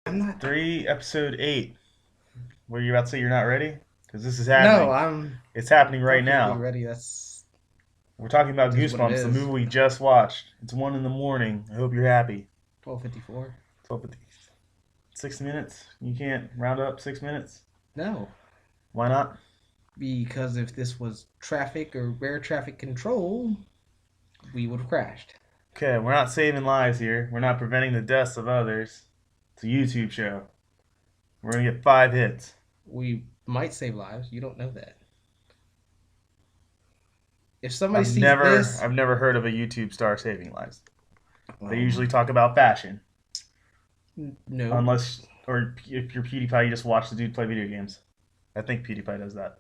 I'm not. 3, episode 8. Were you about to say you're not ready? Because this is No, happening. I'm It's happening right perfectly now. ready. That's We're talking about just what it Goosebumps, the is. movie we just watched. It's 1 in the morning. I hope you're happy. 12:54. 12:50. 6 minutes? You can't round up 6 minutes? No, Why not? because if this was traffic or air traffic control, we would have crashed. Okay, we're not saving lives here. We're not preventing the deaths of others. It's a YouTube show. We're going to get 5 hits. We might save lives. You don't know that. If somebody I've sees never this, I've never heard of a YouTube star saving lives. They um, usually talk about fashion. no. Unless, or if you're PewDiePie, you just watch the dude play video games. I think PewDiePie does that.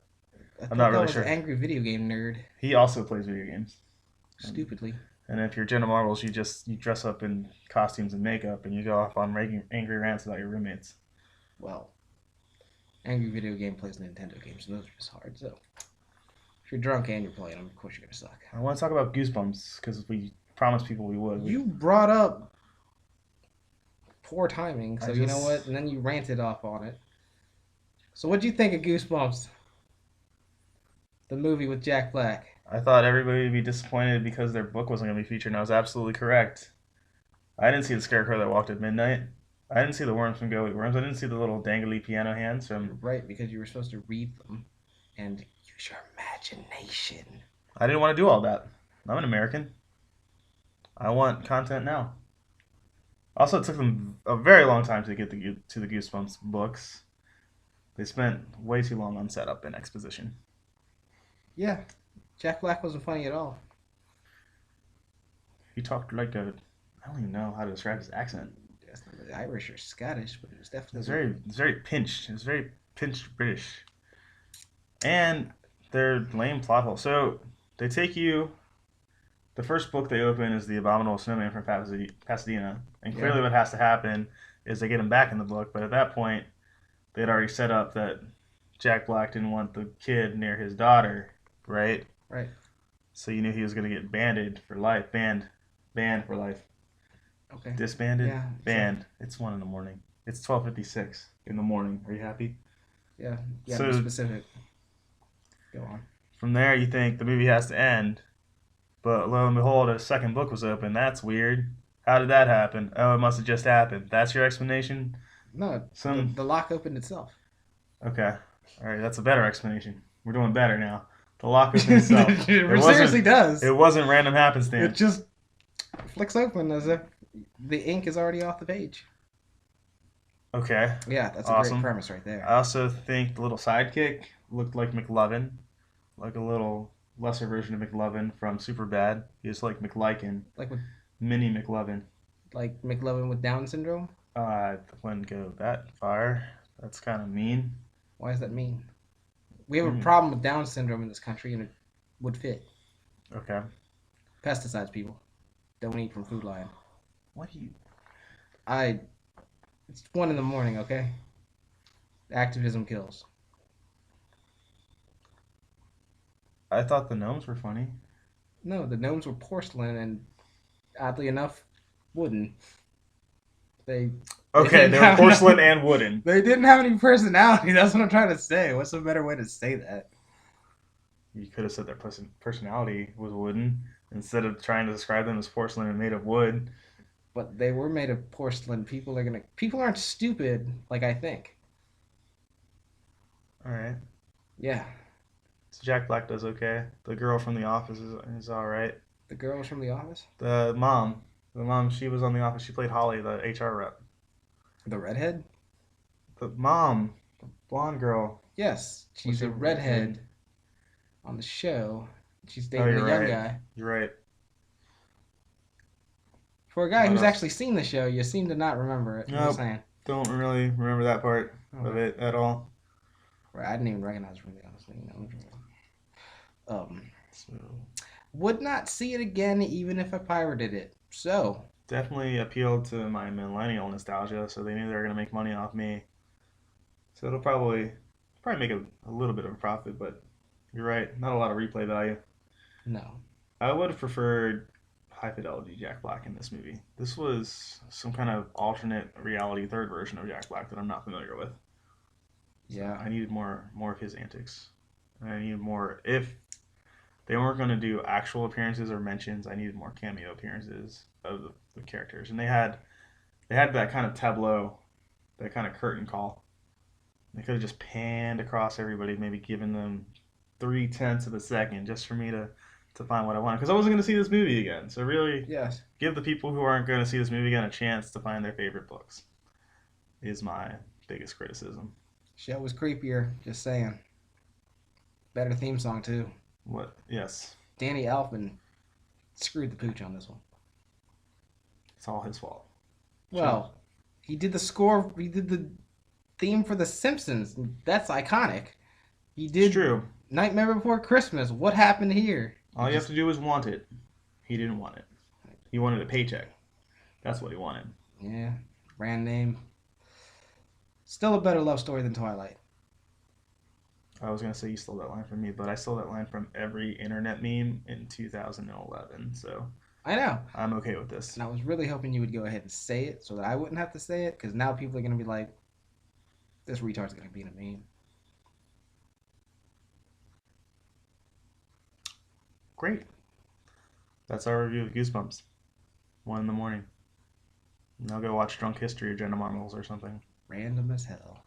I I'm not thought that really was an sure. angry video game nerd. He also plays video games. And, Stupidly. and if you're Jenna Marbles, you dress up in costumes and makeup, and you go off on angry rants about your roommates. Well, angry video game plays Nintendo games, and those are just hard. So if you're drunk and you're playing them, of course you're gonna suck. I want to talk about Goosebumps because we promised people we would. You brought up poor timing, I so you know just what? And then you ranted off on it. So what'd you think of Goosebumps, the movie with Jack Black? I thought everybody would be disappointed because their book wasn't going to be featured, and I was absolutely correct. I didn't see the scarecrow that walked at midnight. I didn't see the worms from Go Eat Worms. I didn't see the little dangly piano hands You're from. right, because you were supposed to read them and use your imagination. I didn't want to do all that. I'm an American. I want content now. Also, it took them a very long time to get to the Goosebumps books. They spent way too long on setup and exposition. Yeah, Jack Black wasn't funny at all. He talked like a. I don't even know how to describe his accent. That's not really Irish or Scottish, but it was definitely. It's very pinched. It's very pinched British. And they're lame plot holes. So they take you. The first book they open is the Abominable Snowman from Pasadena, and Yeah, clearly what has to happen is they get him back in the book. But at that point, they had already set up that Jack Black didn't want the kid near his daughter, right? right. So you knew he was going to get banded for life, banned for life, Okay. disbanded, Yeah. So banned. It's 1 in the morning. It's 12:56 in the morning. Are you happy? yeah, you gotta be So specific. Go on. from there, you think the movie has to end, but lo and behold, a second book was open. That's weird. How did that happen? Oh, it must have just happened. That's your explanation. No, the Some the lock opened itself. Okay. All right, that's a better explanation. We're doing better now. The lock opened itself. It It seriously wasn't. does. It wasn't random It happenstance. just flicks open as if the ink is already off the page. Okay. Yeah, that's a great Awesome. premise right I there. also think the little sidekick looked like McLovin, like a little lesser version of McLovin from Superbad. He was like McLiken, Like with mini McLovin. McLovin with Down syndrome. I wouldn't go that far. That's kind of mean. Why does that mean? We have a Mm, problem with Down syndrome in this country, and it would fit. okay. Pesticides, people. Don't eat from Food Lion. What do you? I. It's 1 in the morning. Okay. Activism kills. I thought the gnomes were funny. No, the gnomes were porcelain and oddly enough, wooden. They they Okay, didn't they were have porcelain enough, and wooden. they didn't have any personality. That's what I'm trying to say. What's a better way to say that? You could have said their personality was wooden instead of trying to describe them as porcelain and made of wood. But they were made of porcelain. People aren't stupid like I think. All right. Yeah, So Jack Black does okay. The girl from The Office is all right. the girls from The Office, The mom, she was on The Office. She played Holly, the HR rep. the redhead. The mom, the blonde girl. Yes, What's she's a her name? redhead on the show. She's Oh, dating you're a young right. guy. You're right. For a guy What who's else? actually seen the show, you seem to not remember it. I'm just Nope. saying. Don't really remember that part of Okay. it at all. Right, I didn't even recognize her from The Office. Um, So would not see it again even if I pirated it. So, definitely appealed to my millennial nostalgia. So they knew they were gonna make money off me. So it'll probably make a little bit of a profit, but you're right, not a lot of replay value. no. I would have preferred high fidelity Jack Black in this movie. This was some kind of alternate reality third version of Jack Black that I'm not familiar with. So Yeah. I needed more of his antics. I needed more. If they weren't going to do actual appearances or mentions, I needed more cameo appearances of the characters. And they had that kind of tableau, that kind of curtain call. They could have just panned across everybody, maybe given them 3/10 of a second just for me to find what I wanted. Because I wasn't going to see this movie again. So really, Yes. give the people who aren't going to see this movie again a chance to find their favorite books. Is my biggest criticism. Show was creepier. Just saying. Better theme song too. What? Yes, Danny Elfman screwed the pooch on this one. it's all his fault. Well, he did the score. He did the theme for The Simpsons. That's iconic. He It's did true. Nightmare Before Christmas. What happened here? All you have to do is want it. He didn't want it. He wanted a paycheck. That's what he wanted. Yeah, brand name. Still a better love story than Twilight. I was gonna say you stole that line from me, but I stole that line from every internet meme in 2011. So I know. I'm okay with this. And I was really hoping you would go ahead and say it so that I wouldn't have to say it, because now people are going to be like, this retard's going to be in a meme. Great. That's our review of Goosebumps. 1 in the morning. Now go watch Drunk History or Jenna Marbles or something. Random as hell.